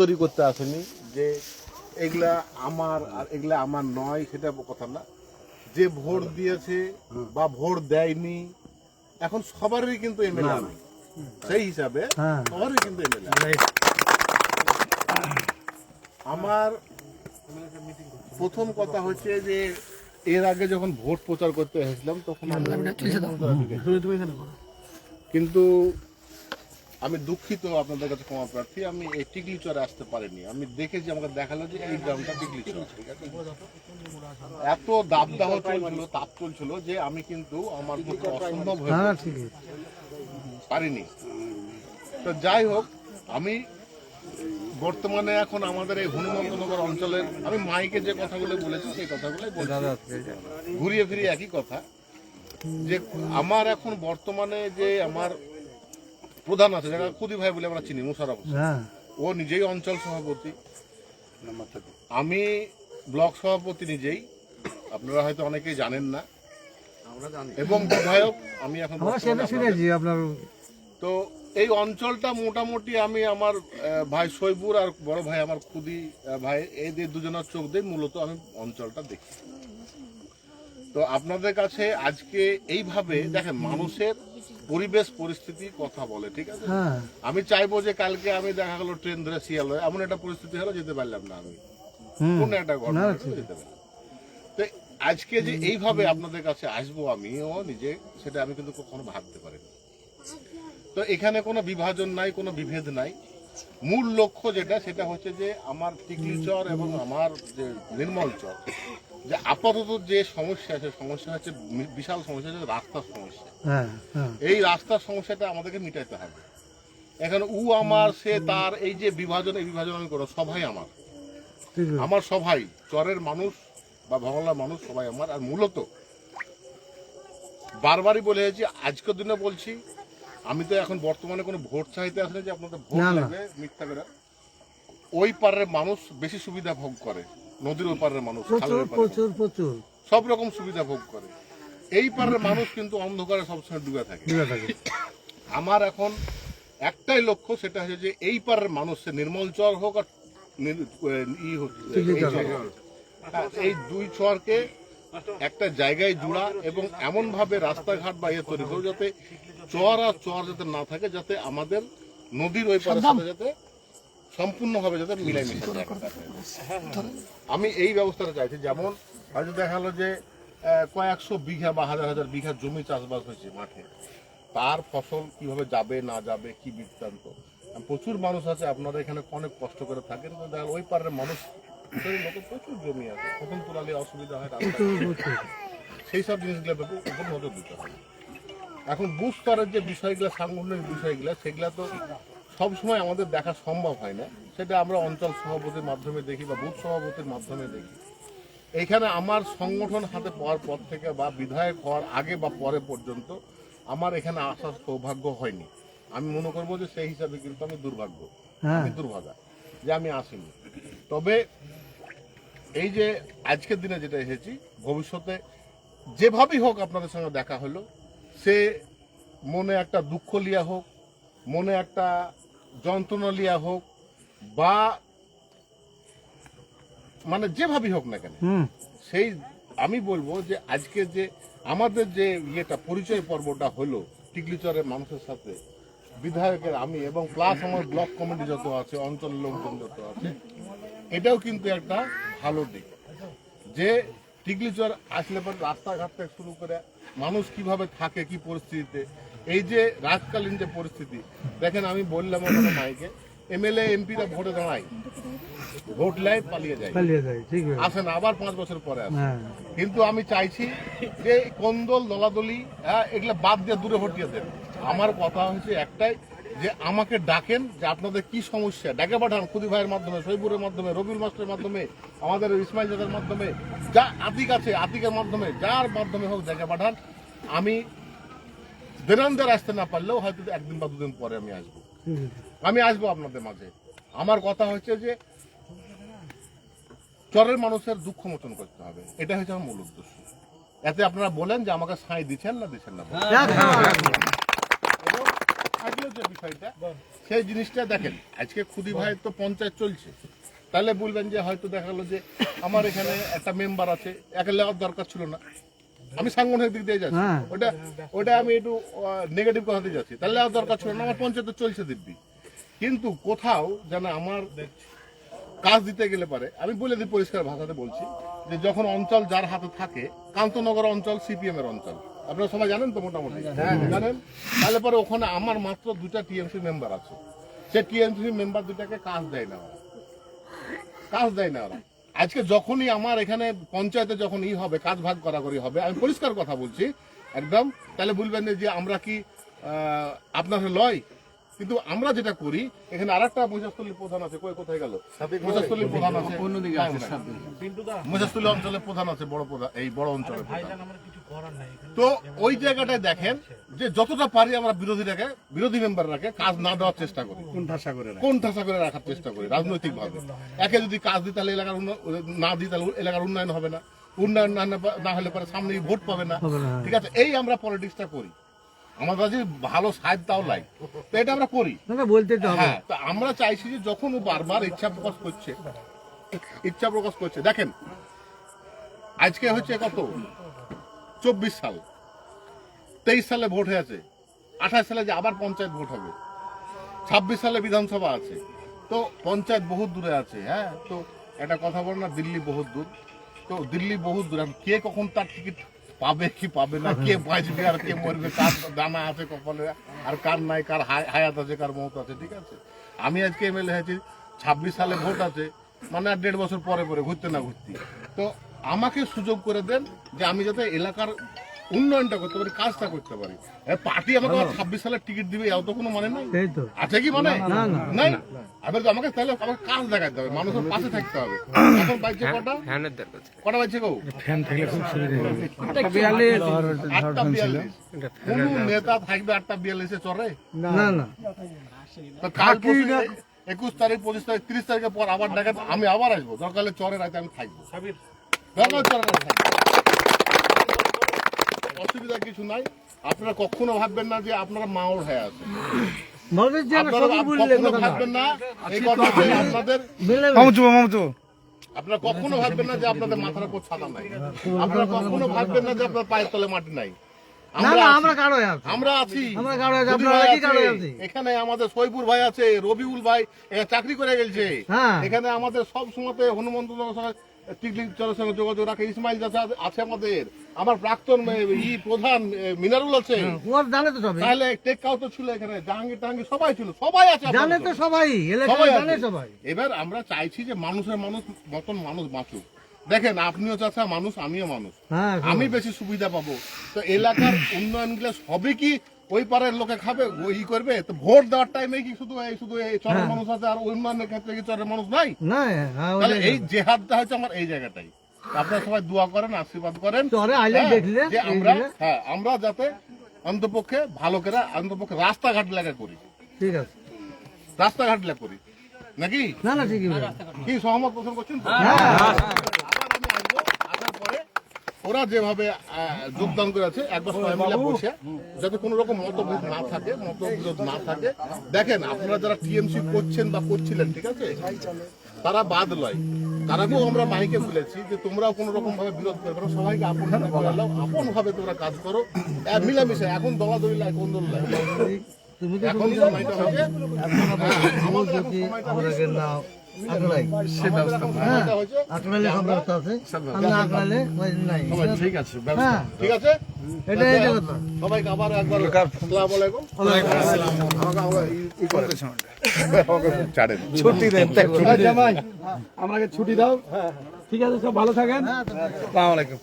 তৈরি করতে আসেনি যে এগুলা আমার আর এগুলা আমার নয়, সেটা কথা না। যে ভোট দিয়েছে বা ভোট দেয়নি, এখন সবারই কিন্তু এমএলএ আমি, সেই হিসাবে সবারই কিন্তু এমএলএ। আমার প্রথম কথা হচ্ছে যে এর আগে যখন ভোট প্রচার করতে এসেছিলাম তখন কিন্তু আমি দুঃখিত, আপনাদের কাছে ক্ষমা প্রার্থী, আমি এই টিকলিচরে আসতে পারিনি। আমি দেখেছি, আমাকে দেখালো যে এই গ্রামটা টিকলিচর, ঠিক আছে। এত দাবদাহ চলছিল, তাপ চলছিল যে আমি কিন্তু আমার পক্ষে অসম্ভব হয়ে পারিনি। তো যাই হোক, আমি বর্তমানে এখন আমাদের এই হনুমন্তনগর অঞ্চলের, আমি মাইকে যে কথাগুলো বলেছি সেই কথাগুলো ঘুরিয়ে ফিরিয়ে একই কথা, যে আমার এখন বর্তমানে যে আমার প্রধান আছে, যারা খুদি ভাই বলে আমরা চিনি, মুশারফ, ও নিজেই অঞ্চল সভাপতি, আমি ব্লক সভাপতি নিজেই, আপনারা হয়তো অনেকেই জানেন না, এবং বিধায়ক আমি এখন। তো এই অঞ্চলটা মোটামুটি আমি আমার ভাই সৈবুর আর বড় ভাই আমার খুদি ভাই, এই দুজনের চোখ দিয়ে মূলত আমি অঞ্চলটা দেখি। তো আপনাদের কাছে আজকে এইভাবে দেখেন, মানুষের পরিবেশ পরিস্থিতি কথা বলে, ঠিক আছে। আমি চাইবো যে কালকে আমি দেখা গেলো ট্রেন ধরে শিয়ালদহ, এমন একটা পরিস্থিতি হলো যেতে পারলাম না, আমি কোন একটা ঘটনা যেতে পারলাম। তো আজকে যে এইভাবে আপনাদের কাছে আসবো আমিও নিজে, সেটা আমি কিন্তু কখনো ভাবতে পারিনি। তো এখানে কোনো বিভাজন নাই, কোনো বিভেদ নাই। মূল লক্ষ্য যেটা, সেটা হচ্ছে যে আমার টিকলিচর এবং আমার যে নির্মল চর, যে আপাতত যে সমস্যা আছে, সমস্যা হচ্ছে বিশাল সমস্যা হচ্ছে রাস্তার সমস্যা। এই রাস্তার সমস্যাটা আমাদেরকে মিটাইতে হবে। এখন আমার সে তার এই যে বিভাজন, এই বিভাজন আমি করো, সবাই আমার সবাই চরের মানুষ বা ভগলার মানুষ সবাই আমার। আর মূলত বারবারই বলে এসেছি, আজকের দিনে বলছি, আমি তো এখন বর্তমানে কোনো ভোট চাইতে আসলে যে আপনাদের ভোট লাগবে মিথ্যা করে। ওই পারের মানুষ বেশি সুবিধা ভোগ করে, নদীর ওই পারের মানুষ সব রকম সুবিধা ভোগ করে। এই পারের মানুষ কিন্তু অন্ধকারে সবসময় ডুবে থাকে। আমার এখন একটাই লক্ষ্য, সেটা হচ্ছে যে এই পারের মানুষ, সে নির্মল চর হোক আর এই দুই চরকে একটা জায়গায় জুড়া, এবং এমন ভাবে রাস্তাঘাট বা ইয়ে তৈরি করো যাতে চর আর চর যাতে না থাকে, যাতে আমাদের নদীর ওই পারের সাথে যাতে সম্পূর্ণভাবে যাতে মিলাই মিশে যায়। আমি এই ব্যবস্থাটা চাইছি। যেমন হয়তো দেখা গেলো যে কয়েকশো বিঘা বা হাজার হাজার বিঘা জমি চাষবাস হয়েছে মাঠে, তার ফসল কিভাবে যাবে না যাবে কি বৃত্তান্ত। প্রচুর মানুষ আছে, আপনারা এখানে অনেক কষ্ট করে থাকেন, ওই পারের মানুষ লোকের প্রচুর জমি আছে, ফসল তোলালে অসুবিধা হয়, সেই সব জিনিসগুলোর উপর নজর দিতে হবে। এখন বুথ স্তরের যে বিষয়গুলো, সাংগঠনিক বিষয়গুলো, সেগুলো তো সবসময় আমাদের দেখা সম্ভব হয় না। সেটা আমরা অঞ্চল সভাপতির মাধ্যমে দেখি বা বুথ সভাপতির মাধ্যমে দেখি। এইখানে আমার সংগঠন হাতে পাওয়ার পর থেকে বা বিধায়ক হওয়ার আগে বা পরে পর্যন্ত আমার এখানে আসার সৌভাগ্য হয়নি। আমি মনে করবো যে সেই হিসাবে কিন্তু আমি দুর্ভাগা যে আমি আসিনি। তবে এই যে আজকের দিনে যেটা এসেছি, ভবিষ্যতে যেভাবেই হোক আপনাদের সঙ্গে দেখা হলো, সে মনে একটা দুঃখ লিয়া হোক, মনে একটা যন্ত্রণা লিয়া হোক, বা মানে যেভাবেই হোক না কেন, সেই আমি বলবো যে আজকে যে আমাদের যে ইয়েটা পরিচয় পর্বটা হলো টিকলিচরের মানুষের সাথে, বিধায়কের আমি এবং প্লাস আমার ব্লক কমিটি যত আছে, অঞ্চলের লোকজন যত আছে, এটাও কিন্তু একটা ভালো দিক যে টিকলিচর আসলে পরে রাস্তাঘাট থেকে শুরু করে মানুষ কিভাবে থাকে, কি পরিস্থিতিতে, এই যে রাতকালীন যে পরিস্থিতি দেখেন। আমি বললাম ওখানে মাইকে, এমএলএ এমপিরা ভোটে দাঁড়ায়, ভোট লাই পালিয়ে যায়, আসে না, আবার 5 বছর পরে আসে। কিন্তু আমি চাইছি যে কোন্দল দলাদলি এগুলা বাদ দিয়ে দূরে হটিয়ে দেন। আমার কথা হচ্ছে একটাই, যে আমাকে ডাকেন, যে আপনাদের কি সমস্যা, ডাকে পাঠান খুদি ভাইয়ের মাধ্যমে, সৈবুরের মাধ্যমে, রবিউল মাস্টারের মাধ্যমে, আমাদের ইসমাইল জাদের মাধ্যমে, যা আতিক আছে আতিকের মাধ্যমে, যার মাধ্যমে হোক ডেকে পাঠান। আমি দিনান্দার আসতে না পারলেও হয়তো 1 দিন বা 2 দিন পরে আমি আসবো আপনাদের মাঝে। আমার কথা হচ্ছে যে চরের মানুষের দুঃখ মোচন করতে হবে, এটা হচ্ছে আমার মূল উদ্দেশ্য। এতে আপনারা বলেন যে আমাকে সাই দিচ্ছেন না বিষয়টা, সেই জিনিসটা দেখেন। আজকে খুদি ভাই তো পঞ্চায়েত চলছে, তাহলে বলবেন যে হয়তো দেখা গেলো যে আমার এখানে একটা মেম্বার আছে, একে লেওয়ার দরকার ছিল না, আমি সাংগঠনিক দিক দিয়ে যাচ্ছি, ওটা আমি একটু নেগেটিভ কথাতে যাচ্ছি, তাহলে লেওয়ার দরকার ছিল না, আমার পঞ্চায়েত চলছে দিব্যি। কিন্তু কোথাও যেন আমার কাজ দিতে গেলে পারে, আমি বলে দিই পরিষ্কার ভাষাতে বলছি, যে যখন অঞ্চল যার হাতে থাকে, কান্তনগর অঞ্চল সিপিএম এর অঞ্চল, আপনারা সবাই জানেন তো মোটামুটি জানেন, তাহলে পরে ওখানে আমার মাত্র 2টা টিএমসি মেম্বার আছে, সে টিএমসি মেম্বার 2টাকে কাজ দেয় না ওরা, কাজ দেয় না ওরা। আজকে যখনই আমার এখানে পঞ্চায়েতে যখন হবে, কাজ ভাগ করাকরি হবে, আমি পরিষ্কার কথা বলছি একদম, তাহলে বলবেন যে আমরা কি আপনার লয়। কিন্তু আমরা যেটা করি, এখানে আরেকটা মহিষাস্থলীর প্রধান আছে, কোথায় গেল মহিষাস্থলীর প্রধান আছে, মহিষাস্থলী অঞ্চলের প্রধান আছে, বড় প্রধান, এই বড় অঞ্চলের প্রধান। তো ওই জায়গাটায় দেখেন যে যতটা পারি আমরা বিরোধী মেম্বাররাকে কাজ না দেওয়ার চেষ্টা করি, কোন ঠাসা করে রাখার চেষ্টা করি রাজনৈতিক ভাবে। একে যদি কাজ দিই তাহলে এলাকার না দিই তাহলে এলাকার উন্নয়ন হবে না, উন্নয়ন না হলে পরে সামনে ভোট পাবে না, ঠিক আছে। এই আমরা পলিটিক্সটা করি, আমার কাছে ভালো সাহেব তাও লাই, তো এটা আমরা করি বলতে। হ্যাঁ, তো আমরা চাইছি যে যখন ও বারবার ইচ্ছা প্রকাশ করছে, দেখেন আজকে হচ্ছে কত 24 সাল, 23 সালে ভোট হয়েছে, 28 সালে যে আবার পঞ্চায়েত ভোট হবে, 26 সালে বিধানসভা আছে, তো পঞ্চায়েত বহুত দূরে আছে। হ্যাঁ, তো একটা কথা বল না, দিল্লি বহুত দূর, তো দিল্লি বহুত দূর, কে কখন তার টিকিট পাবে কি পাবে না, কে বাঁচবে আর কে মরবে, কার দানা আছে কপালে আর কার নাই, কার হায়াত আছে কার মত আছে, ঠিক আছে। আমি আজকে এমএলএ হয়েছি, 26 সালে ভোট আছে, মানে আর 1.5 বছর পরে ঘুরতে না ঘুরতে, তো আমাকে সুযোগ করে দেন যে আমি যাতে এলাকার উন্নয়নটা করতে পারি, কাজটা করতে পারি। পার্টি আমাকে 26 সালের টিকিট দিবে, এও তো কোনো মানে নাই, আছে কি মানে নাই। এবার তো আমাকে তাহলে আমাকে কাজ দেখাতে হবে, মানুষের পাশে থাকতে হবে। এখন বাইছে কটা বাইছে গো, ফ্যান থাকলে খুব সুবিধা হবে। 8:42 কোন নেতা থাকবে 8:42 চরে না না। তো কাল 21 তারিখ 25 তারিখ 30 তারিখের পর আবার ডাকা, আমি আবার আসবো, দরকার হলে চরে রাতে আমি থাকবো, অসুবিধা কিছু নাই। আপনারা কখনো ভাববেন না যে আপনারা মাওর হয়ে আছে, ভাববেন না এই কথা, আপনারা কখনো ভাববেন না যে আপনাদের মাথার উপর ছাতা নাই, আপনারা কখনো ভাববেন না যে আপনার পায়ের তলে মাটি নাই। আমরা আছি, এখানে আমাদের সৈপুর ভাই আছে, রবিউল ভাই চাকরি করে গেছে এখানে, আমাদের সব সময়তে হনুমন্ত টিকলির সঙ্গে যোগাযোগ রাখে, ইসমাইল আছে আমাদের, আমার প্রাক্তন প্রধান মিনারুল আছে, তাহলে টেক্কাও তো ছিল এখানে, জাহাঙ্গীর সবাই ছিল, সবাই আছে, জানে তো সবাই। এবার আমরা চাইছি যে মানুষের মতন মানুষ বাঁচুক। দেখেন আপনিও চাচা মানুষ, আমিও মানুষ, আমি বেশি সুবিধা পাবো, তো এলাকার উন্নয়ন গুলো সবই কি ওই পাড়ার লোকে খাবে, ওই করবে? তো ভোট দেওয়ার টাইমে কি শুধু এই চরের মানুষ আছে, আর উন্নয়নের ক্ষেত্রে কি চরের মানুষ নাই? তাহলে এই জেহাদটা হচ্ছে আমার এই জায়গাটাই। আপনারা সবাই দোয়া করেন, আশীর্বাদ করেন যে আমরা যাতে অন্তপক্ষে ভালো করে অন্তপক্ষে রাস্তাঘাট লেখা করি, ঠিক আছে, রাস্তাঘাট লেখা করি নাকি কি সহমত পোষণ করছেন? ওরা যেভাবে যোগদান করেছে, একবার সবাই মিলে বসে যাতে কোনো রকম মতভেদ না থাকে, মতবিরোধ না থাকে। দেখেন আপনারা যারা টিএমসি করছেন বা করছিলেন, ঠিক আছে, তারা বাদ লয়, তারাকেও আমরা মাইকে বলেছি যে তোমরাও কোনো রকম ভাবে বিরোধ করবে না, সবাইকে আপন আপন ভাবে তোমরা কাজ করো, মিলামিশে। এখন দলাদলি লাই, কোন দল লাই, এখন সময়টা হচ্ছে ঠিক আছে, ঠিক আছে। সবাইকে আবার একবার আসসালামু আলাইকুম, ছুটি দেন, আমাকে ছুটি দাও, ঠিক আছে, সব ভালো থাকেন, আসসালামু আলাইকুম।